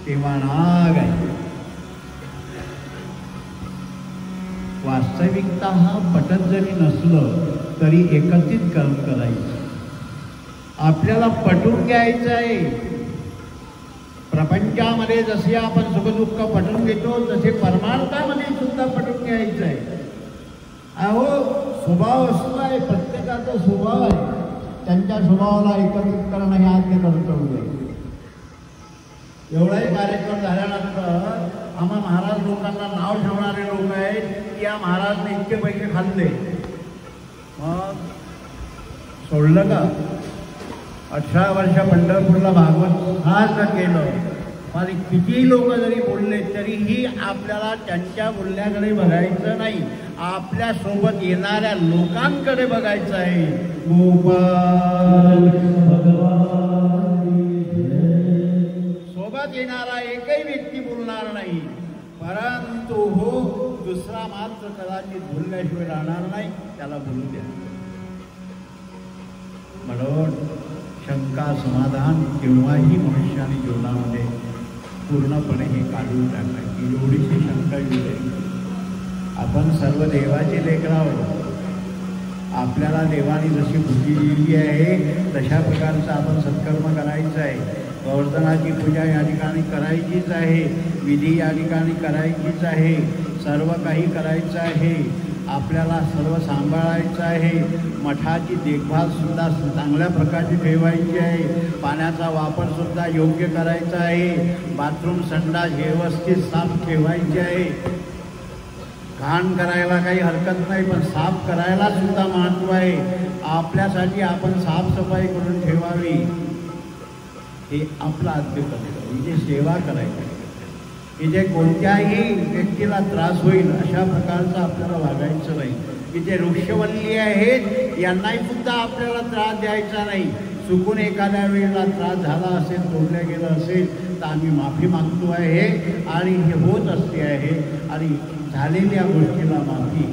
तेव्हा नाग आहे. वास्तविकता हा पटत जरी नसलं तरी एकत्रित कर्म करायचं. आपल्याला पटवून घ्यायचं आहे. प्रपंचामध्ये जसे आपण सुखदुःख पटवून घेतो तसे परमार्थामध्ये सुद्धा पटवून घ्यायचं आहे. अहो स्वभाव असतो आहे, प्रत्येकाचा स्वभाव आहे. त्यांच्या स्वभावाला एकत्रित करणं हे आद्य कर्तव्य आहे. एवढाही कार्यक्रम झाल्यानंतर आम्हा महाराज लोकांना नाव ठेवणारे लोक आहेत की या महाराजने इतके पैसे खाल्ले. मग सोडलं का? 18 वर्ष पंढरपूरला भागवत साज केलं. आणि किती लोक जरी बोलले तरीही आपल्याला त्यांच्या बोलण्याकडे बघायचं नाही, आपल्या सोबत येणाऱ्या लोकांकडे बघायचं आहे. गोपाल सोबत येणारा एकही व्यक्ती बोलणार नाही, परंतु हो दुसरा मात्र कदाचित बोलल्याशिवाय राहणार नाही, त्याला बोलू द्या. म्हणून शंका समाधान केव्हाही मनुष्याने जीवनामध्ये पूर्णपणे हे काढून टाकायची. एवढीशी शंका येऊ दे. आपण सर्व देवाचे लेकरं आहोत. आपल्याला देवाने जशी बुद्धी दिली आहे तशा प्रकारचं आपण सत्कर्म करायचं आहे. गोवर्धनाची पूजा या ठिकाणी करायचीच आहे, विधी या ठिकाणी करायचीच आहे, सर्व काही करायचं आहे. आपल्याला सर्व सांभाळायचं आहे. मठाची देखभालसुद्धा चांगल्या प्रकारची ठेवायची आहे. पाण्याचा वापरसुद्धा योग्य करायचा आहे. बाथरूम संडास व्यवस्थित साफ ठेवायचे आहे. घाण करायला काही हरकत नाही, पण साफ करायला सुद्धा महत्त्व आहे. आपल्यासाठी आपण साफसफाई करून ठेवावी. हे आपलं आद्य कर्तव्य. इथे सेवा करायची, इथे कोणत्याही व्यक्तीला त्रास होईल अशा प्रकारचं आपल्याला वागायचं नाही. इथे वृक्षवल्ली आहेत यांनाही सुद्धा आपल्याला त्रास द्यायचा नाही. चुकून एखाद्या वेळेला त्रास झाला असेल, तोडलं गेलं असेल तर आम्ही माफी मागतो आहे आणि हे होत असते आहे आणि झालेल्या गोष्टीला माफी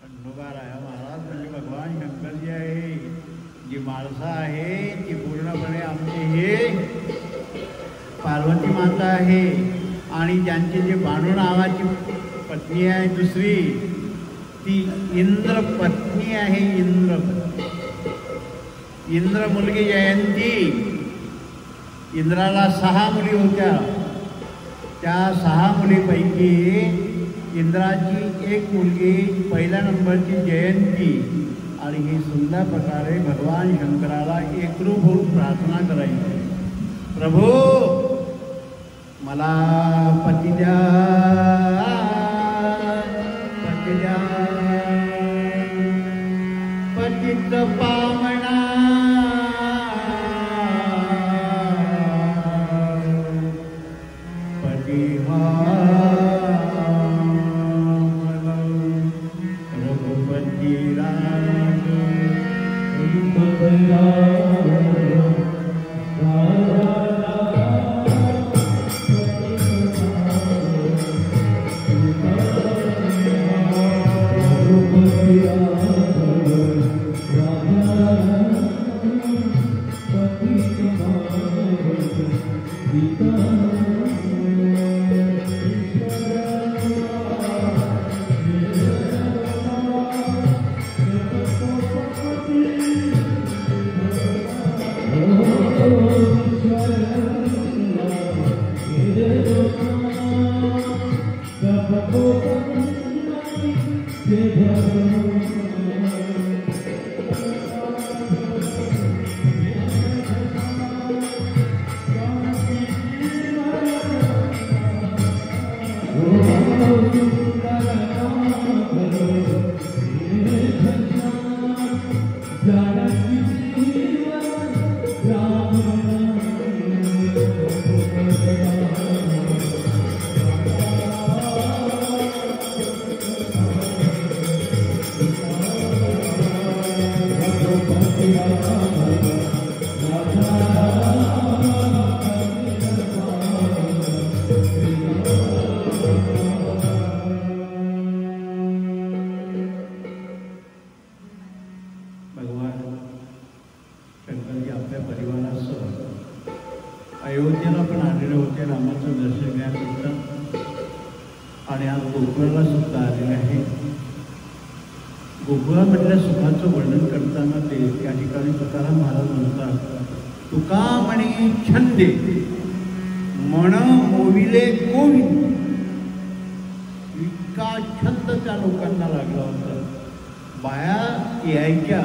खंडोबाराया महाराज म्हणजे भगवान शंकरजी आहे. जी माणसं आहे ती पूर्णपणे आमचे हे पार्वती माता आहे. आणि त्यांची जी भानू नावाची पत्नी आहे दुसरी, ती इंद्रपत्नी आहे. इंद्र मुलगी जयंती. इंद्राला 6 मुली होत्या. त्या 6 मुलीपैकी इंद्राची एक मुलगी पहिल्या नंबरची जयंती. आणि ही सुंदर प्रकारे भगवान शंकराला एकरूप होऊन प्रार्थना करायची. प्रभू मला पती द्या, पती द्या, पतित पावना पती रघुपती राम अयोध्येला पण आलेले होते रामाचं दर्शन घेण्याकरता. आणि आज गोकुळाला सुद्धा आलेले आहे. गोकुळामधल्या सुखाचं वर्णन करताना ते त्या ठिकाणी तुकाराम महाराज म्हणतात, तुका म्हणे छंदे मन मोविले गोविंद. इतका छंद त्या लोकांना लागला होता. बाया यायच्या,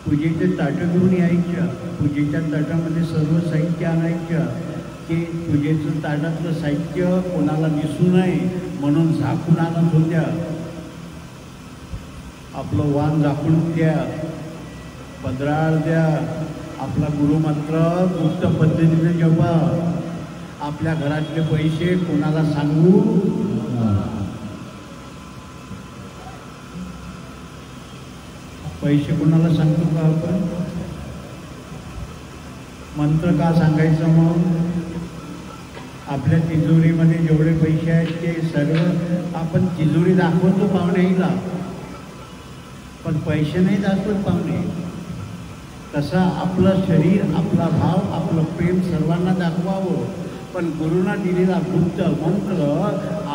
पूजेचे ताटं घेऊन यायच्या. पूजेच्या ताटामध्ये सर्व साहित्य आणायच्या. ते पूजेचं ताटातलं साहित्य कोणाला दिसू नये म्हणून झाकून आणत होत्या. आपलं वाण झाकून द्या, पदराळ द्या, आपला गुरुमंत्र गुप्त पद्धतीने जपा. आपल्या घरातले पैसे कोणाला सांगू. पैसे कोणाला सांगतो का आपण? मंत्र का सांगायचं? मग आपल्या तिजोरीमध्ये जेवढे पैसे आहेत ते सर्व आपण तिजोरी दाखवतो पाहुण्याला, पण पैसे नाही दाखवत पाहुणे. तसा आपलं शरीर, आपला भाव, आपलं प्रेम सर्वांना दाखवावं. पण गुरुना दिलेला गुप्त मंत्र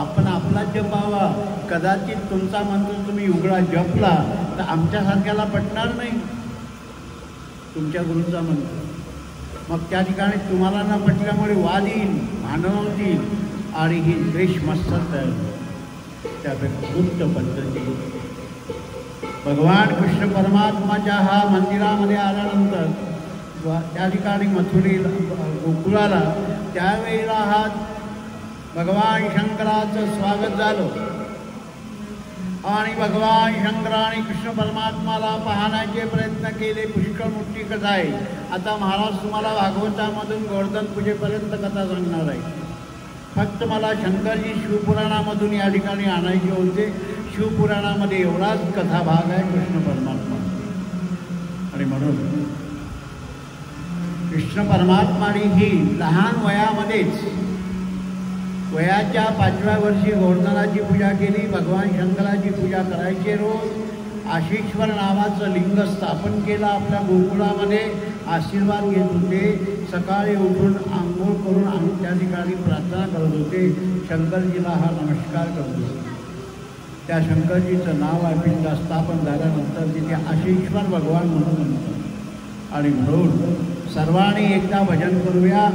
आपण आपला जपावा. कदाचित तुमचा मंत्र तुम्ही उघडा जपला तर आमच्यासारख्याला पटणार नाही तुमच्या गुरुचा मंत्र. मग त्या ठिकाणी तुम्हाला न पटल्यामुळे वाद येईल, भांडण होतील आणि ही द्वेष मत्सर तयार. त्यापेक्षा गुप्त पद्धती भगवान कृष्ण परमात्माच्या हा मंदिरामध्ये आल्यानंतर त्या ठिकाणी मथुरेला गोकुळाला त्यावेळेला हा भगवान शंकराचं स्वागत झालं. आणि भगवान शंकराने कृष्ण परमात्माला पाहण्याचे प्रयत्न केले. पुष्कळ मोठी कथा आहे. आता महाराज तुम्हाला भागवतामधून गोवर्धन पूजेपर्यंत कथा सांगणार आहे. फक्त मला शंकरजी शिवपुराणामधून या ठिकाणी आणायचे होते. शिवपुराणामध्ये एवढाच कथा भाग आहे कृष्ण परमात्मा. आणि म्हणून कृष्ण परमात्माने ही लहान वयामध्येच वयाच्या 5व्या वर्षी गोवर्धनाची पूजा केली. भगवान शंकराची पूजा करायची. रोज आशीश्वर नावाचं लिंग स्थापन केलं. आपल्या गोकुळामध्ये आशीर्वाद घेत होते. सकाळी उठून आंघोळ करून त्या ठिकाणी प्रार्थना करत होते. शंकरजीला हा नमस्कार करत होते. त्या शंकरजीचं नाव आहे. पिंड स्थापन झाल्यानंतर तिथे आशीश्वर भगवान म्हणून म्हणतात. आणि म्हणून सर्वांनी एकदा भजन करूया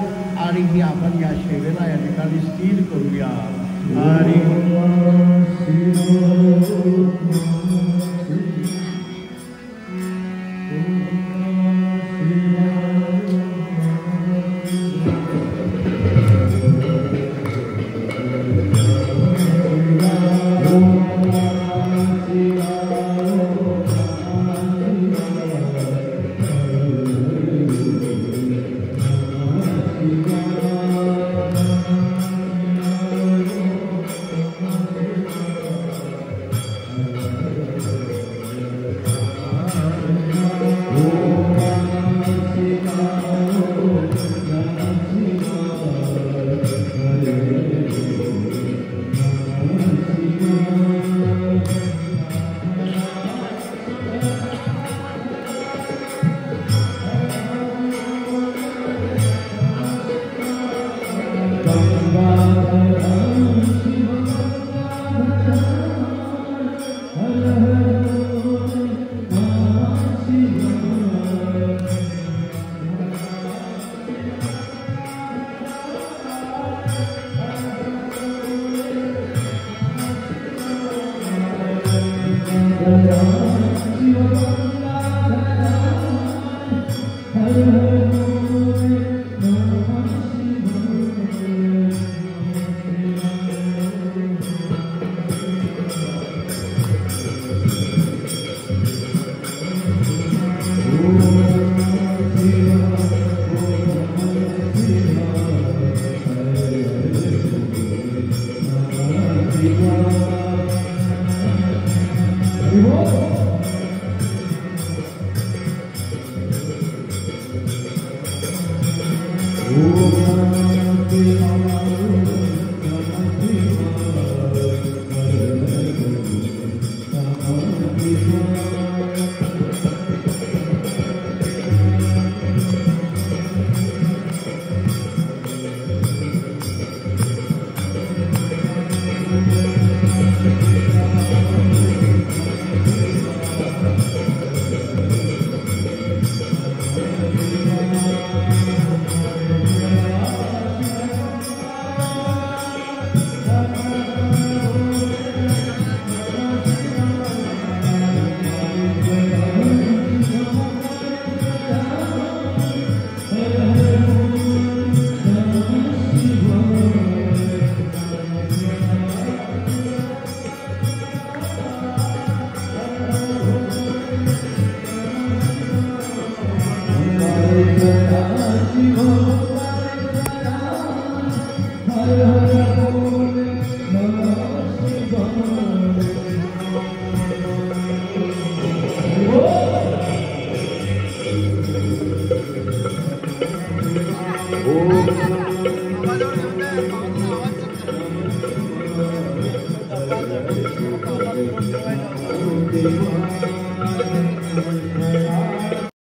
आणि ही आपण या सेवेला या ठिकाणी स्थिर करूया. आणि Thank you.